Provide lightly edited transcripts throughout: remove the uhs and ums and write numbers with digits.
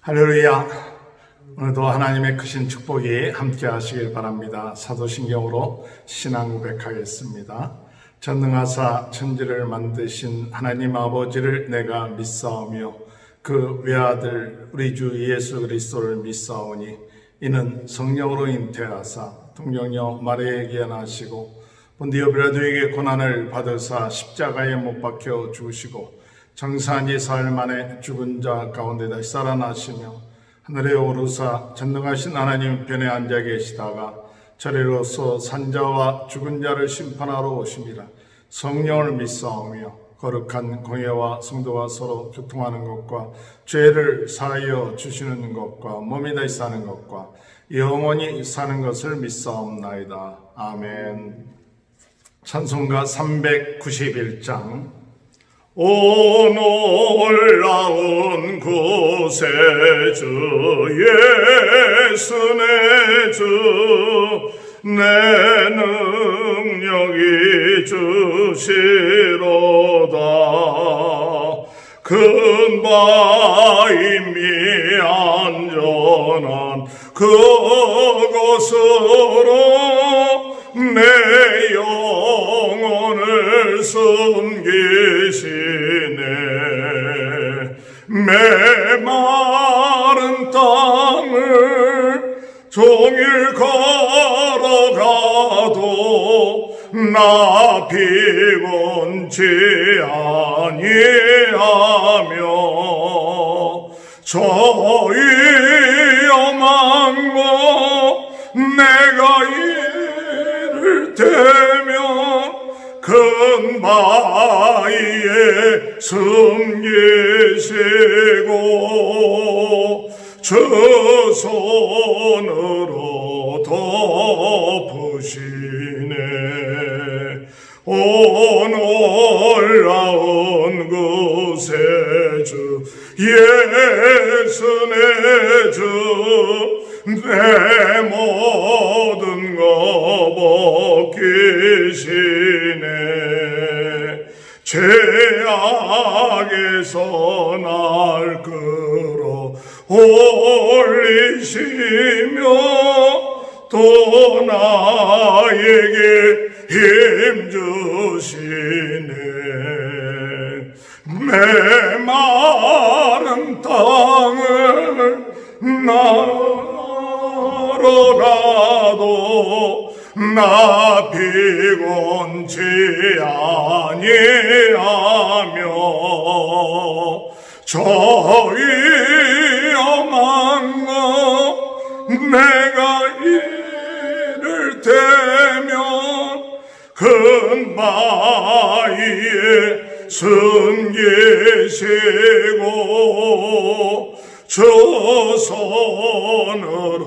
할렐루야. 오늘도 하나님의 크신 축복이 함께 하시길 바랍니다. 사도신경으로 신앙 고백하겠습니다. 전능하사 천지를 만드신 하나님 아버지를 내가 믿사오며 그 외아들 우리 주 예수 그리스도를 믿사오니 이는 성령으로 잉태하사 동정녀 마리아에게 나시고 본디오 빌라도에게 고난을 받으사 십자가에 못 박혀 죽으시고 정사한 사흘 만에 죽은 자 가운데 다시 살아나시며 하늘에 오르사 전능하신 하나님 편에 앉아 계시다가 저리로서 산자와 죽은 자를 심판하러 오심이라. 성령을 믿사오며 거룩한 공예와 성도가 서로 교통하는 것과 죄를 사하여 주시는 것과 몸이 다시 사는 것과 영원히 사는 것을 믿사옵나이다. 아멘. 찬송가 391장. 오 놀라운 구세 주 예수 내 주 내 능력이 주시로다. 큰 바임이 안전한 그곳으로 내 영혼을 숨기시네. 메마른 땅을 종일 걸어가도 나 피곤치 아니하며 저 위험한 곳 내가 이를 대면 큰 바위에 숨기시고 주 손으로 덮으시네. 오 놀라운 구세주 예수 내 주 내 모든 거 벗기시네. 죄악에서 날 끌어 올리시며 또 나에게 힘 주시네. 메마른 땅을 날아가도 나 피곤치 아니하며 저 위험한 것 내가 이를 대면 큰 바위에 숨기시고 주 손으로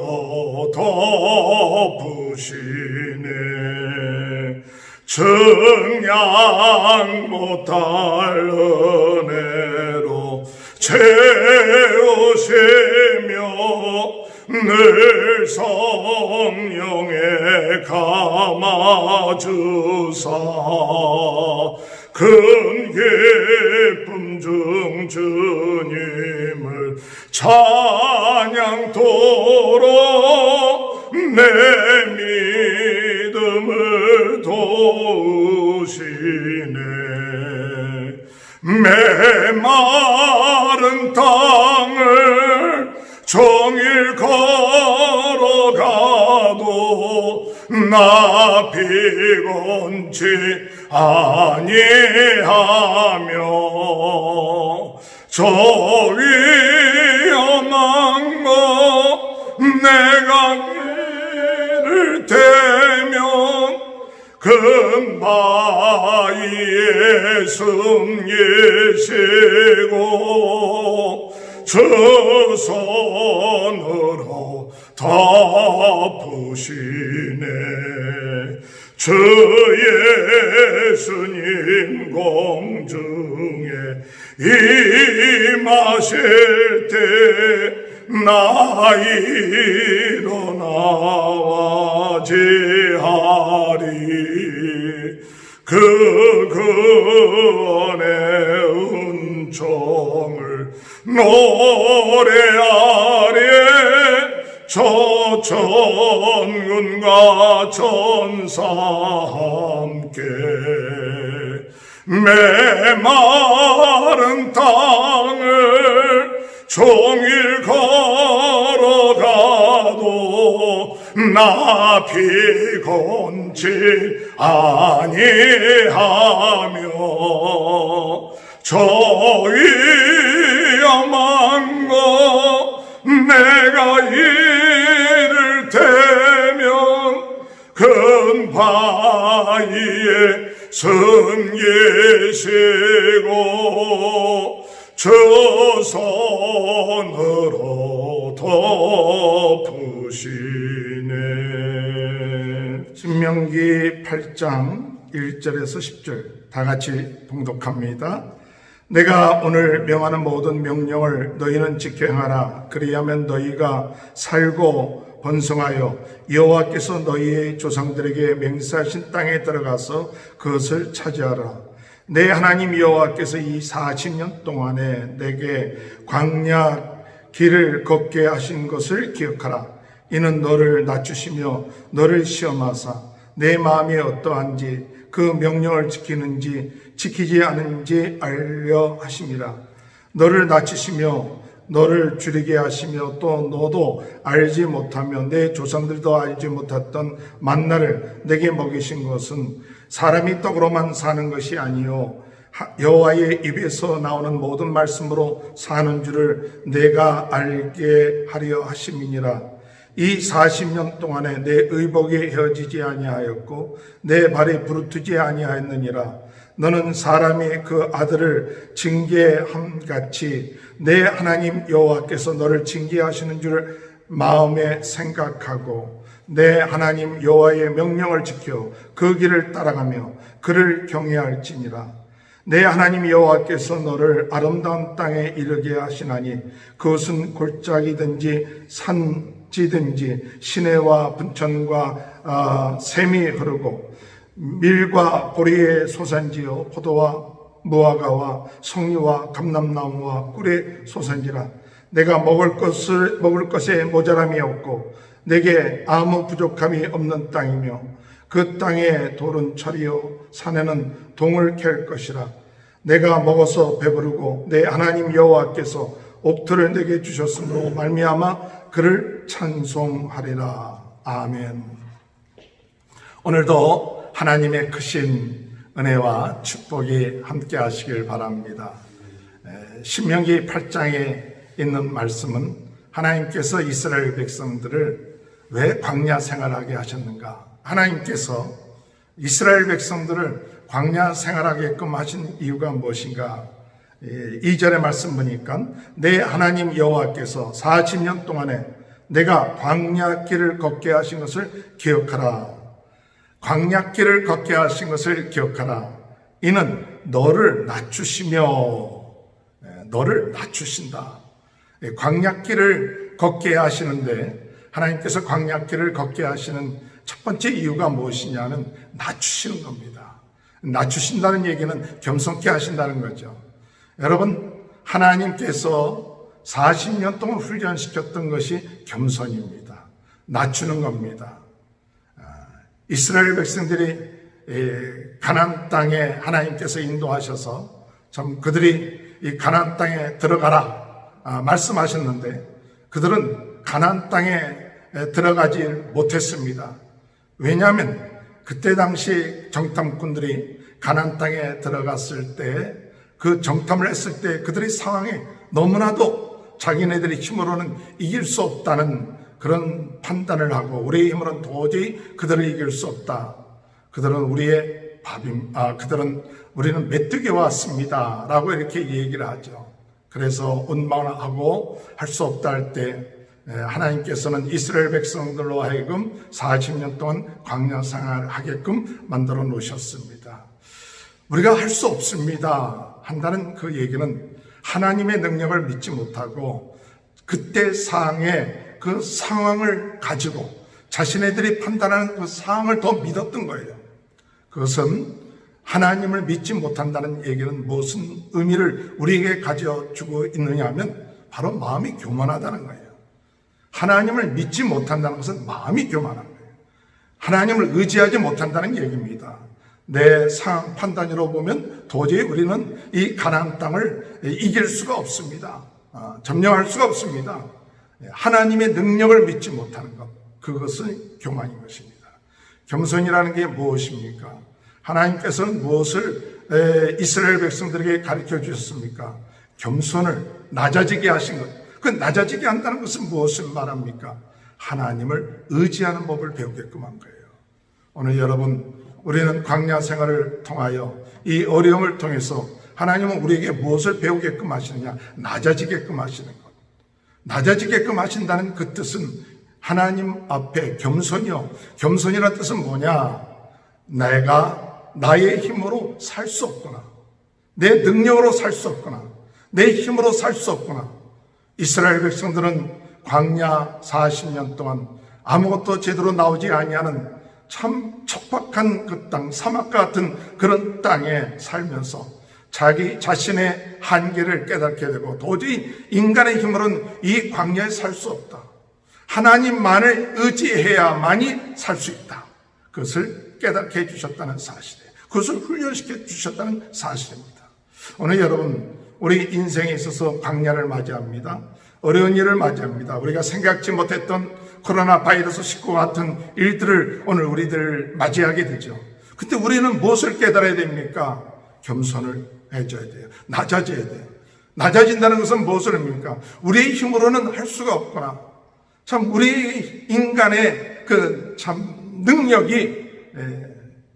덮으시네. 증량 못할 은혜로 채우시며 늘 성령에 감아주사 큰 기쁨 중 주님을 찬양토록 내 믿음을 도우시네. 메마른 땅을 종일 걸어가도 나 피곤치 아니하며 저 위험한 것 내가 이를 대면 큰 바위에 숨기시고 주 손으로 덮으시네. 주 예수님 공중에 임하실 때 나 일어나와 제하리. 그 근의 은총을 노래하리. 저 천군과 천사 함께 메마른 땅을 종일 걸어가도 나 피곤치 아니하며 저 위험한 거 내가 이를 대면 큰 바위에 선 계시고 저 손으로 덮으시네. 신명기 8장 1절에서 10절 다 같이 봉독합니다. 내가 오늘 명하는 모든 명령을 너희는 지켜 행하라. 그리하면 너희가 살고 번성하여 여호와께서 너희의 조상들에게 맹세하신 땅에 들어가서 그것을 차지하라. 내 하나님 여호와께서 이 40년 동안에 내게 광야 길을 걷게 하신 것을 기억하라. 이는 너를 낮추시며 너를 시험하사 내 마음이 어떠한지 그 명령을 지키는지 지키지 않은지 알려 하심이라. 너를 낮추시며 너를 줄이게 하시며 또 너도 알지 못하며 내 조상들도 알지 못했던 만나를 내게 먹이신 것은 사람이 떡으로만 사는 것이 아니요 여호와의 입에서 나오는 모든 말씀으로 사는 줄을 내가 알게 하려 하심이니라. 이 40년 동안에 내 의복이 헤어지지 아니하였고 내 발이 부르트지 아니하였느니라. 너는 사람이 그 아들을 징계함같이 내 하나님 여호와께서 너를 징계하시는 줄 마음에 생각하고 내 하나님 여호와의 명령을 지켜 그 길을 따라가며 그를 경외할지니라. 내 하나님 여호와께서 너를 아름다운 땅에 이르게 하시나니 그것은 골짜기든지 산지든지 시내와 분천과 샘이 흐르고 밀과 보리의 소산지요 포도와 무화과와 석류와 감람나무와 꿀의 소산지라. 내가 먹을 것에 모자람이 없고 내게 아무 부족함이 없는 땅이며 그 땅의 돌은 철이요 산에는 동을 캘 것이라. 내가 먹어서 배부르고 내 하나님 여호와께서 옥토를 내게 주셨으므로 말미암아 그를 찬송하리라. 아멘. 오늘도 하나님의 크신 은혜와 축복이 함께 하시길 바랍니다. 신명기 8장에 있는 말씀은 하나님께서 이스라엘 백성들을 왜 광야 생활하게 하셨는가? 하나님께서 이스라엘 백성들을 광야 생활하게끔 하신 이유가 무엇인가? 2절의 말씀 보니까 내 하나님 여호와께서 40년 동안에 내가 광야길을 걷게 하신 것을 기억하라. 광야길을 걷게 하신 것을 기억하라. 이는 너를 낮추시며 너를 낮추신다. 광야길을 걷게 하시는데 하나님께서 광야길을 걷게 하시는 첫 번째 이유가 무엇이냐는 낮추시는 겁니다. 낮추신다는 얘기는 겸손케 하신다는 거죠. 여러분, 하나님께서 40년 동안 훈련시켰던 것이 겸손입니다. 낮추는 겁니다. 이스라엘 백성들이 가나안 땅에 하나님께서 인도하셔서 참 그들이 이 가나안 땅에 들어가라 말씀하셨는데 그들은 가나안 땅에 들어가지 못했습니다. 왜냐하면 그때 당시 정탐꾼들이 가나안 땅에 들어갔을 때 그 정탐을 했을 때 그들의 상황에 너무나도 자기네들의 힘으로는 이길 수 없다는 그런 판단을 하고 우리의 힘으로는 도저히 그들을 이길 수 없다. 그들은 우리의 우리는 메뚜기에 왔습니다. 라고 이렇게 얘기를 하죠. 그래서 원망하고 할 수 없다 할 때 하나님께서는 이스라엘 백성들로 하여금 40년 동안 광야 생활을 하게끔 만들어 놓으셨습니다. 우리가 할 수 없습니다 한다는 그 얘기는 하나님의 능력을 믿지 못하고 그때 상황의 그 상황을 가지고 자신네들이 판단하는 그 상황을 더 믿었던 거예요. 그것은 하나님을 믿지 못한다는 얘기는 무슨 의미를 우리에게 가져주고 있느냐 하면 바로 마음이 교만하다는 거예요. 하나님을 믿지 못한다는 것은 마음이 교만한 거예요. 하나님을 의지하지 못한다는 얘기입니다. 내 상황 판단으로 보면 도저히 우리는 이 가나안 땅을 이길 수가 없습니다. 점령할 수가 없습니다. 하나님의 능력을 믿지 못하는 것, 그것은 교만인 것입니다. 겸손이라는 게 무엇입니까? 하나님께서는 무엇을 이스라엘 백성들에게 가르쳐 주셨습니까? 겸손을 낮아지게 하신 것. 그 낮아지게 한다는 것은 무엇을 말합니까? 하나님을 의지하는 법을 배우게끔 한 거예요. 오늘 여러분, 우리는 광야 생활을 통하여 이 어려움을 통해서 하나님은 우리에게 무엇을 배우게끔 하시느냐? 낮아지게끔 하시는 것. 낮아지게끔 하신다는 그 뜻은 하나님 앞에 겸손이요. 겸손이라는 뜻은 뭐냐? 내가 나의 힘으로 살 수 없구나. 내 능력으로 살 수 없구나. 내 힘으로 살 수 없구나. 이스라엘 백성들은 광야 40년 동안 아무것도 제대로 나오지 아니하는 참 척박한 그 땅, 사막과 같은 그런 땅에 살면서 자기 자신의 한계를 깨닫게 되고 도저히 인간의 힘으로는 이 광야에 살 수 없다. 하나님만을 의지해야만이 살 수 있다. 그것을 깨닫게 해주셨다는 사실이에요. 그것을 훈련시켜 주셨다는 사실입니다. 오늘 여러분, 우리 인생에 있어서 광야를 맞이합니다. 어려운 일을 맞이합니다. 우리가 생각지 못했던 코로나 바이러스19 같은 일들을 오늘 우리들 맞이하게 되죠. 근데 우리는 무엇을 깨달아야 됩니까? 겸손을 해줘야 돼요. 낮아져야 돼요. 낮아진다는 것은 무엇을 합니까? 우리의 힘으로는 할 수가 없구나. 참 우리 인간의 그 참 능력이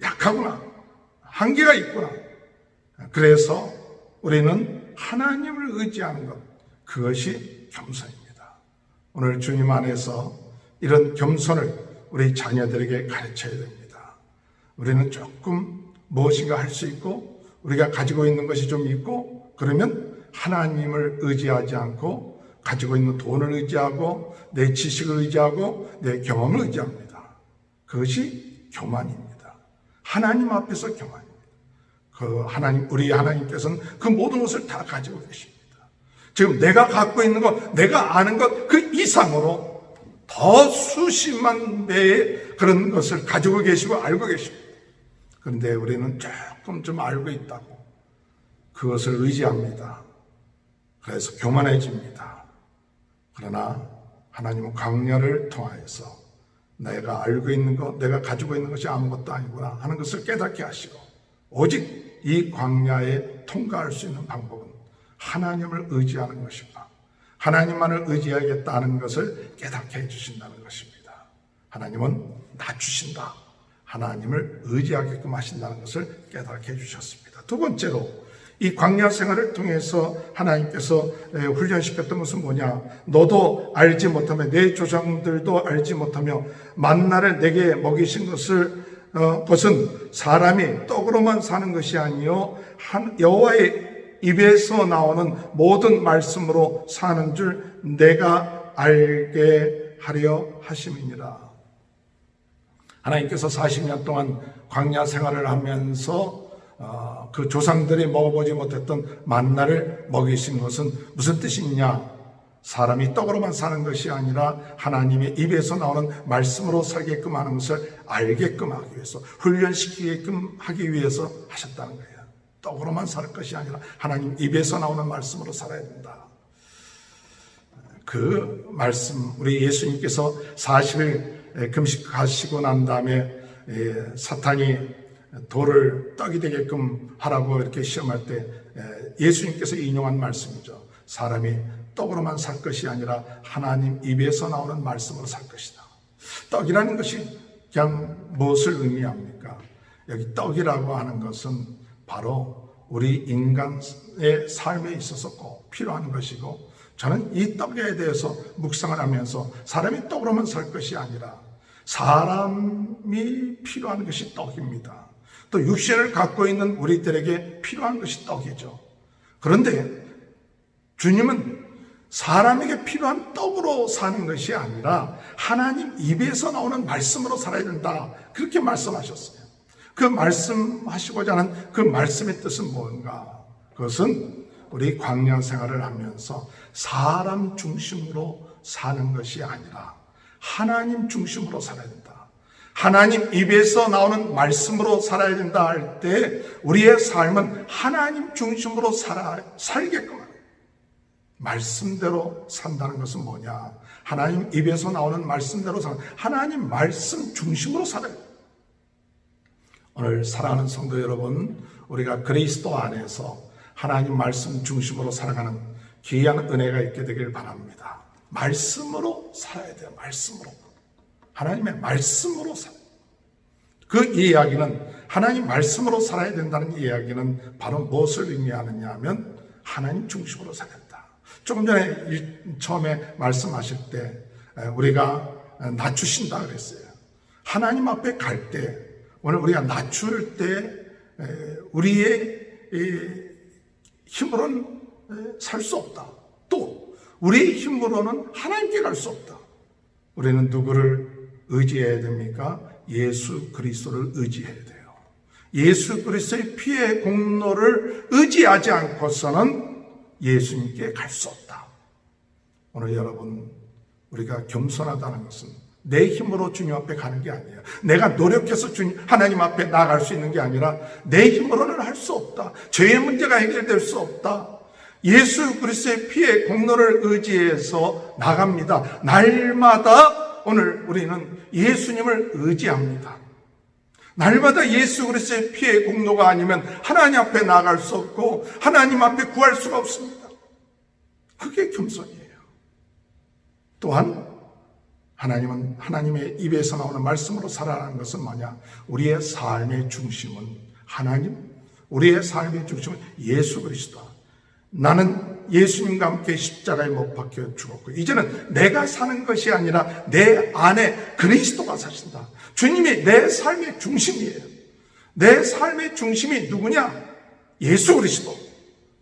약하구나. 한계가 있구나. 그래서 우리는 하나님을 의지하는 것, 그것이 겸손입니다. 오늘 주님 안에서 이런 겸손을 우리 자녀들에게 가르쳐야 됩니다. 우리는 조금 무엇인가 할 수 있고 우리가 가지고 있는 것이 좀 있고 그러면 하나님을 의지하지 않고 가지고 있는 돈을 의지하고 내 지식을 의지하고 내 경험을 의지합니다. 그것이 교만입니다. 하나님 앞에서 교만입니다. 그 하나님, 우리 하나님께서는 그 모든 것을 다 가지고 계십니다. 지금 내가 갖고 있는 것, 내가 아는 것 그 이상으로 더 수십만 배의 그런 것을 가지고 계시고 알고 계십니다. 그런데 우리는 조금 좀 알고 있다고 그것을 의지합니다. 그래서 교만해집니다. 그러나 하나님은 광야를 통하여서 내가 알고 있는 것, 내가 가지고 있는 것이 아무것도 아니구나 하는 것을 깨닫게 하시고 오직 이 광야에 통과할 수 있는 방법은 하나님을 의지하는 것이다. 하나님만을 의지하겠다는 것을 깨닫게 해주신다는 것입니다. 하나님은 낮추신다. 하나님을 의지하게끔 하신다는 것을 깨닫게 해주셨습니다. 두 번째로 이 광야 생활을 통해서 하나님께서 훈련시켰던 것은 뭐냐? 너도 알지 못하며 내 조상들도 알지 못하며 만나를 내게 먹이신 것은 사람이 떡으로만 사는 것이 아니요 여호와의 입에서 나오는 모든 말씀으로 사는 줄 내가 알게 하려 하심이니라. 하나님께서 40년 동안 광야 생활을 하면서 그 조상들이 먹어보지 못했던 만나를 먹이신 것은 무슨 뜻이냐? 사람이 떡으로만 사는 것이 아니라 하나님의 입에서 나오는 말씀으로 살게끔 하는 것을 알게끔 하기 위해서, 훈련시키게끔 하기 위해서 하셨다는 거예요. 떡으로만 살 것이 아니라 하나님 입에서 나오는 말씀으로 살아야 된다. 그 말씀, 우리 예수님께서 40일 금식하시고 난 다음에 사탄이 돌을 떡이 되게끔 하라고 이렇게 시험할 때 예수님께서 인용한 말씀이죠. 사람이 떡으로만 살 것이 아니라 하나님 입에서 나오는 말씀으로 살 것이다. 떡이라는 것이 그냥 무엇을 의미합니까? 여기 떡이라고 하는 것은 바로 우리 인간의 삶에 있어서 꼭 필요한 것이고, 저는 이 떡에 대해서 묵상을 하면서 사람이 떡으로만 살 것이 아니라 사람이 필요한 것이 떡입니다. 또 육신을 갖고 있는 우리들에게 필요한 것이 떡이죠. 그런데 주님은 사람에게 필요한 떡으로 사는 것이 아니라 하나님 입에서 나오는 말씀으로 살아야 된다, 그렇게 말씀하셨어요. 그 말씀하시고자 하는 그 말씀의 뜻은 뭔가? 그것은 우리 광야 생활을 하면서 사람 중심으로 사는 것이 아니라 하나님 중심으로 살아야 된다. 하나님 입에서 나오는 말씀으로 살아야 된다 할 때 우리의 삶은 하나님 중심으로 살게끔 하는 거예요. 말씀대로 산다는 것은 뭐냐? 하나님 입에서 나오는 말씀대로 하나님 말씀 중심으로 살아야 돼요. 오늘 사랑하는 성도 여러분, 우리가 그리스도 안에서 하나님 말씀 중심으로 살아가는 귀한 은혜가 있게 되길 바랍니다. 말씀으로 살아야 돼요. 말씀으로. 하나님의 말씀으로 살아야 돼요. 그 이야기는 하나님 말씀으로 살아야 된다는 이야기는 바로 무엇을 의미하느냐 하면 하나님 중심으로 살아야 된다. 조금 전에 처음에 말씀하실 때 우리가 낮추신다 그랬어요. 하나님 앞에 갈 때 오늘 우리가 낮출 때 우리의 힘으로는 살 수 없다. 또 우리의 힘으로는 하나님께 갈 수 없다. 우리는 누구를 의지해야 됩니까? 예수 그리스도를 의지해야 돼요. 예수 그리스도의 피의 공로를 의지하지 않고서는 예수님께 갈 수 없다. 오늘 여러분, 우리가 겸손하다는 것은 내 힘으로 주님 앞에 가는 게 아니에요. 내가 노력해서 하나님 앞에 나아갈 수 있는 게 아니라 내 힘으로는 할 수 없다. 죄의 문제가 해결될 수 없다. 예수 그리스도의 피의 공로를 의지해서 나갑니다. 날마다 오늘 우리는 예수님을 의지합니다. 날마다 예수 그리스도의 피의 공로가 아니면 하나님 앞에 나아갈 수 없고 하나님 앞에 구할 수가 없습니다. 그게 겸손이에요. 또한 하나님은 하나님의 입에서 나오는 말씀으로 살아가는 것은 뭐냐? 우리의 삶의 중심은 하나님, 우리의 삶의 중심은 예수 그리스도. 나는 예수님과 함께 십자가에 못 박혀 죽었고 이제는 내가 사는 것이 아니라 내 안에 그리스도가 사신다. 주님이 내 삶의 중심이에요. 내 삶의 중심이 누구냐? 예수 그리스도.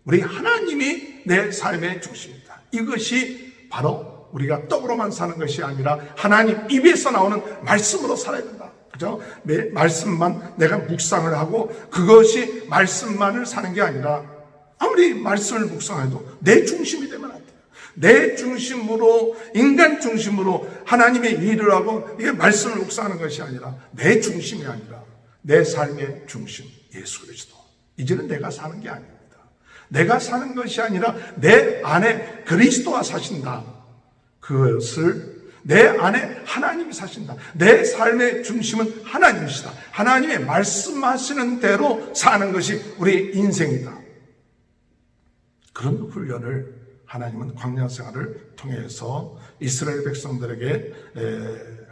우리 하나님이 내 삶의 중심이다. 이것이 바로 우리가 떡으로만 사는 것이 아니라 하나님 입에서 나오는 말씀으로 살아야 된다. 그죠? 매 말씀만 내가 묵상을 하고 그것이 말씀만을 사는 게 아니라 아무리 말씀을 묵상해도 내 중심이 되면 안 돼요. 내 중심으로, 인간 중심으로 하나님의 일을 하고 이게 말씀을 묵상하는 것이 아니라 내 중심이 아니라 내 삶의 중심, 예수 그리스도. 이제는 내가 사는 게 아닙니다. 내가 사는 것이 아니라 내 안에 그리스도가 사신다. 그것을 내 안에 하나님이 사신다. 내 삶의 중심은 하나님이시다. 하나님의 말씀하시는 대로 사는 것이 우리 인생이다. 그런 훈련을 하나님은 광야 생활을 통해서 이스라엘 백성들에게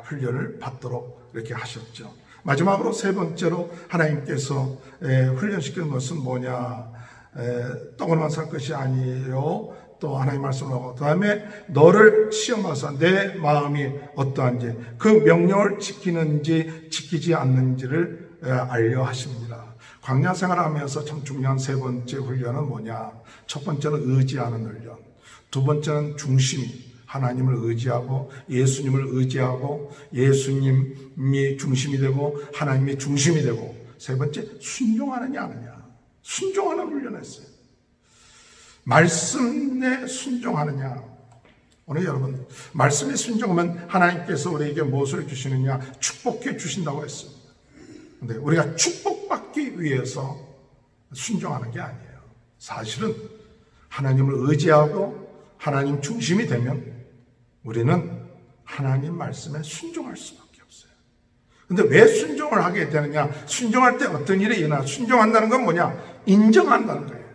훈련을 받도록 이렇게 하셨죠. 마지막으로 세 번째로 하나님께서 훈련시키는 것은 뭐냐? 떡으로만 살 것이 아니에요. 또 하나님 말씀을 하고 그 다음에 너를 시험하사 내 마음이 어떠한지 그 명령을 지키는지 지키지 않는지를 알려 하십니다. 광야 생활하면서 참 중요한 세 번째 훈련은 뭐냐? 첫 번째는 의지하는 훈련, 두 번째는 중심이 하나님을 의지하고 예수님을 의지하고 예수님이 중심이 되고 하나님이 중심이 되고 세 번째 순종하느냐 안 하느냐. 순종하는 훈련을 했어요. 말씀에 순종하느냐. 오늘 여러분 말씀에 순종하면 하나님께서 우리에게 무엇을 주시느냐? 축복해 주신다고 했습니다. 근데 우리가 축복받기 위해서 순종하는 게 아니에요. 사실은 하나님을 의지하고 하나님 중심이 되면 우리는 하나님 말씀에 순종할 수밖에 없어요. 근데 왜 순종을 하게 되느냐? 순종할 때 어떤 일이 일어나? 순종한다는 건 뭐냐? 인정한다는 거예요.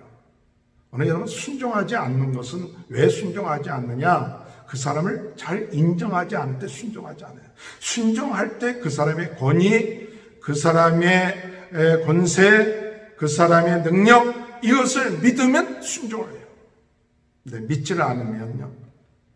오늘 여러분 순종하지 않는 것은 왜 순종하지 않느냐? 그 사람을 잘 인정하지 않을 때 순종하지 않아요. 순종할 때 그 사람의 권위, 그 사람의 권세, 그 사람의 능력 이것을 믿으면 순종을 해요. 근데 믿지를 않으면요.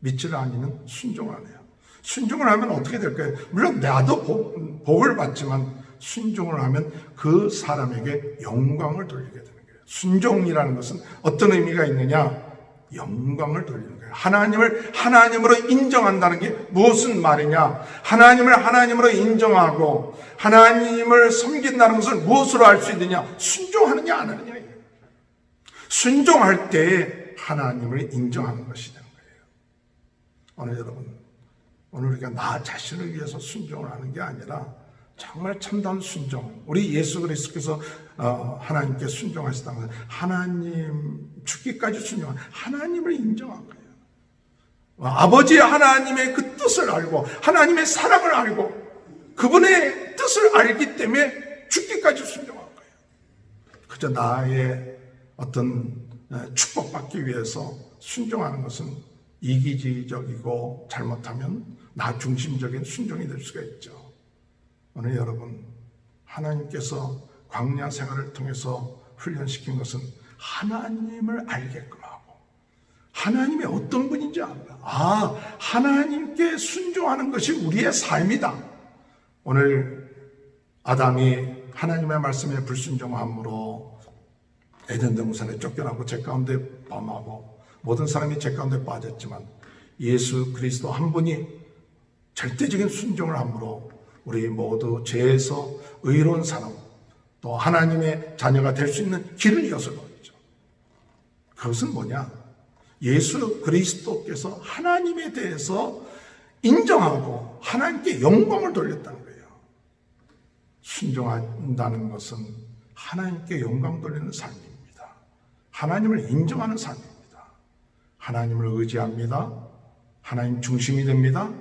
믿지를 않으면 순종을 안 해요. 순종을 하면 어떻게 될까요? 물론 나도 복을 받지만 순종을 하면 그 사람에게 영광을 돌리게 되는 거예요. 순종이라는 것은 어떤 의미가 있느냐? 영광을 돌리는 거예요. 하나님을 하나님으로 인정한다는 게 무슨 말이냐? 하나님을 하나님으로 인정하고 하나님을 섬긴다는 것을 무엇으로 알 수 있느냐? 순종하느냐 안 하느냐예요. 순종할 때 하나님을 인정하는 것이 되는 거예요. 오늘 여러분, 오늘 우리가 나 자신을 위해서 순종을 하는 게 아니라 정말 참다운 순종, 우리 예수 그리스도께서 하나님께 순종하시다는 것은 하나님 죽기까지 순종한 하나님을 인정한 거예요. 아버지 하나님의 그 뜻을 알고 하나님의 사랑을 알고 그분의 뜻을 알기 때문에 죽기까지 순종한 거예요. 그저 나의 어떤 축복받기 위해서 순종하는 것은 이기적이고 잘못하면 나 중심적인 순종이 될 수가 있죠. 오늘 여러분, 하나님께서 광야 생활을 통해서 훈련시킨 것은 하나님을 알게끔 하고 하나님이 어떤 분인지 압니다. 하나님께 순종하는 것이 우리의 삶이다. 오늘 아담이 하나님의 말씀에 불순종함으로 에덴 동산에 쫓겨나고 죄 가운데 범하고 모든 사람이 죄 가운데 빠졌지만 예수 그리스도 한 분이 절대적인 순종을 함으로 우리 모두 죄에서 의로운 사람, 또 하나님의 자녀가 될 수 있는 길을 여서거든요. 그것은 뭐냐? 예수 그리스도께서 하나님에 대해서 인정하고 하나님께 영광을 돌렸다는 거예요. 순종한다는 것은 하나님께 영광 돌리는 삶입니다. 하나님을 인정하는 삶입니다. 하나님을 의지합니다. 하나님 중심이 됩니다.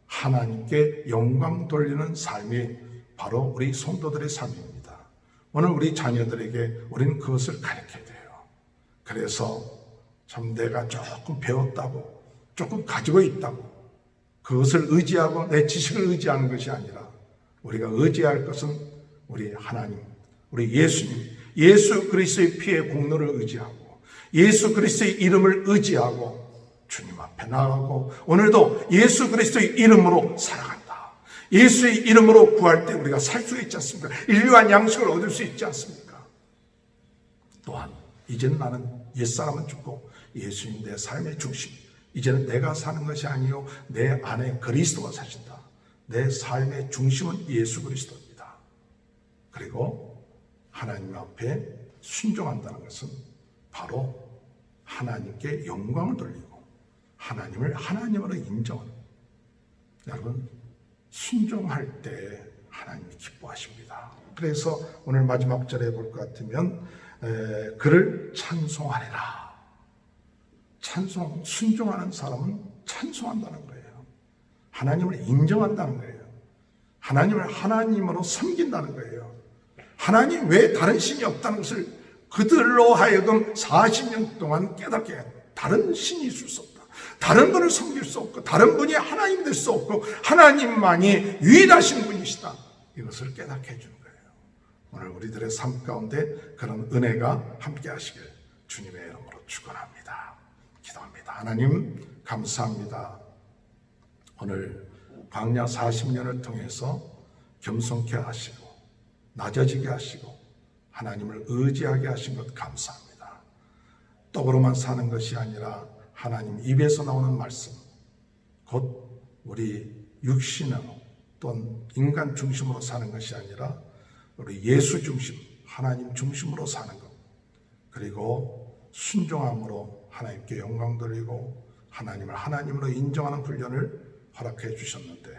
하나님께 영광 돌리는 삶이 바로 우리 성도들의 삶입니다. 오늘 우리 자녀들에게 우리는 그것을 가르쳐야 돼요. 그래서 참 내가 조금 배웠다고, 조금 가지고 있다고, 그것을 의지하고 내 지식을 의지하는 것이 아니라 우리가 의지할 것은 우리 하나님, 우리 예수님, 예수 그리스도의 피의 공로를 의지하고 예수 그리스도의 이름을 의지하고 주님 앞에 나가고 오늘도 예수 그리스도의 이름으로 살아간다. 예수의 이름으로 구할 때 우리가 살 수 있지 않습니까? 인류한 양식을 얻을 수 있지 않습니까? 또한 이제는 나는 옛사람은 죽고 예수님 내 삶의 중심, 이제는 내가 사는 것이 아니요 내 안에 그리스도가 사신다. 내 삶의 중심은 예수 그리스도입니다. 그리고 하나님 앞에 순종한다는 것은 바로 하나님께 영광을 돌리고 하나님을 하나님으로 인정하는, 여러분 순종할 때 하나님이 기뻐하십니다. 그래서 오늘 마지막 절에 볼 것 같으면 그를 찬송하리라. 찬송, 순종하는 사람은 찬송한다는 거예요. 하나님을 인정한다는 거예요. 하나님을 하나님으로 섬긴다는 거예요. 하나님 외에 다른 신이 없다는 것을 그들로 하여금 40년 동안 깨닫게 해요. 다른 신이 있을 수 없다. 다른 분을 섬길 수 없고 다른 분이 하나님 될 수 없고 하나님만이 유일하신 분이시다. 이것을 깨닫게 해주는 거예요. 오늘 우리들의 삶 가운데 그런 은혜가 함께 하시길 주님의 이름으로 축원합니다. 기도합니다. 하나님 감사합니다. 오늘 광야 40년을 통해서 겸손케 하시고 낮아지게 하시고 하나님을 의지하게 하신 것 감사합니다. 떡으로만 사는 것이 아니라 하나님 입에서 나오는 말씀, 곧 우리 육신으로 또는 인간 중심으로 사는 것이 아니라 우리 예수 중심, 하나님 중심으로 사는 것, 그리고 순종함으로 하나님께 영광 돌리고 하나님을 하나님으로 인정하는 훈련을 허락해 주셨는데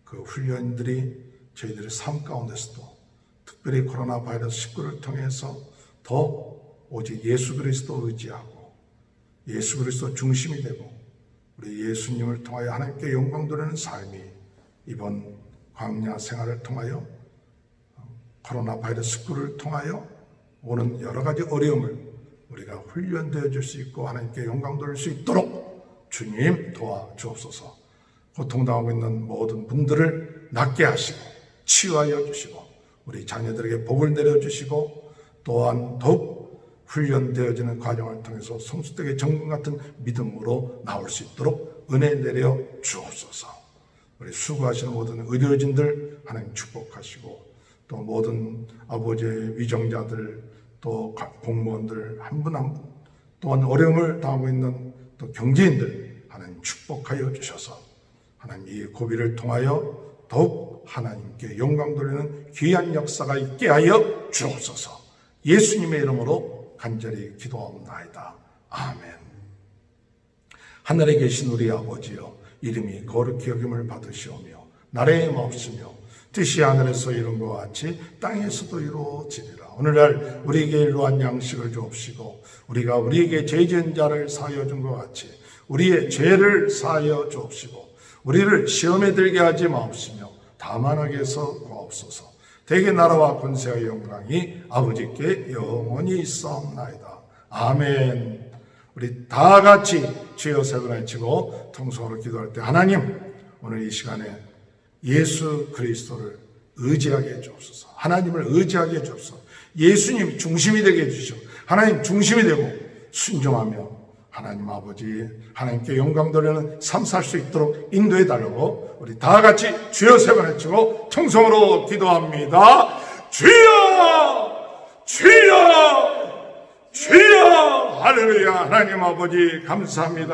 그 훈련들이 저희들의 삶 가운데서도 특별히 코로나 바이러스 19를 통해서 더 오직 예수 그리스도 의지하고 예수 그리스도 중심이 되고 우리 예수님을 통하여 하나님께 영광 돌리는 삶이 이번 광야 생활을 통하여 코로나 바이러스 19를 통하여 오는 여러 가지 어려움을 우리가 훈련되어 줄 수 있고 하나님께 영광 돌릴 수 있도록 주님 도와주옵소서. 고통당하고 있는 모든 분들을 낫게 하시고 치유하여 주시고 우리 자녀들에게 복을 내려주시고 또한 더욱 훈련되어지는 과정을 통해서 성수되게 정금 같은 믿음으로 나올 수 있도록 은혜 내려 주옵소서. 우리 수고하시는 모든 의료진들 하나님 축복하시고 또 모든 아버지의 위정자들 또 공무원들 한 분 한 분 또한 어려움을 당하고 있는 또 경제인들 하나님 축복하여 주셔서 하나님 이 고비를 통하여 더욱 하나님께 영광 돌리는 귀한 역사가 있게 하여 주옵소서. 예수님의 이름으로 간절히 기도하옵나이다. 아멘. 하늘에 계신 우리 아버지여, 이름이 거룩히 여김을 받으시오며 나라의 없으며 뜻이 하늘에서 이룬 것 같이 땅에서도 이루어지리라. 오늘날 우리에게 일로한 양식을 주옵시고 우리가 우리에게 죄 지은 자를 사하여 준 것 같이 우리의 죄를 사하여 주옵시고 우리를 시험에 들게 하지 마옵시며 다만 악에서 구하옵소서. 대개 나라와 권세와 영광이 아버지께 영원히 있사옵나이다. 아멘. 우리 다 같이 주여 세 번 외치고 통성으로 기도할 때, 하나님 오늘 이 시간에 예수 그리스도를 의지하게 해주옵소서. 하나님을 의지하게 해주옵소서. 예수님 중심이 되게 해주시오. 하나님 중심이 되고 순종하며 하나님 아버지 하나님께 영광 돌리는 삶 살 수 있도록 인도해 달라고 우리 다 같이 주여 세 번 외치고 통성으로 기도합니다. 주여 주여 주여. 할렐루야. 하나님 아버지 감사합니다.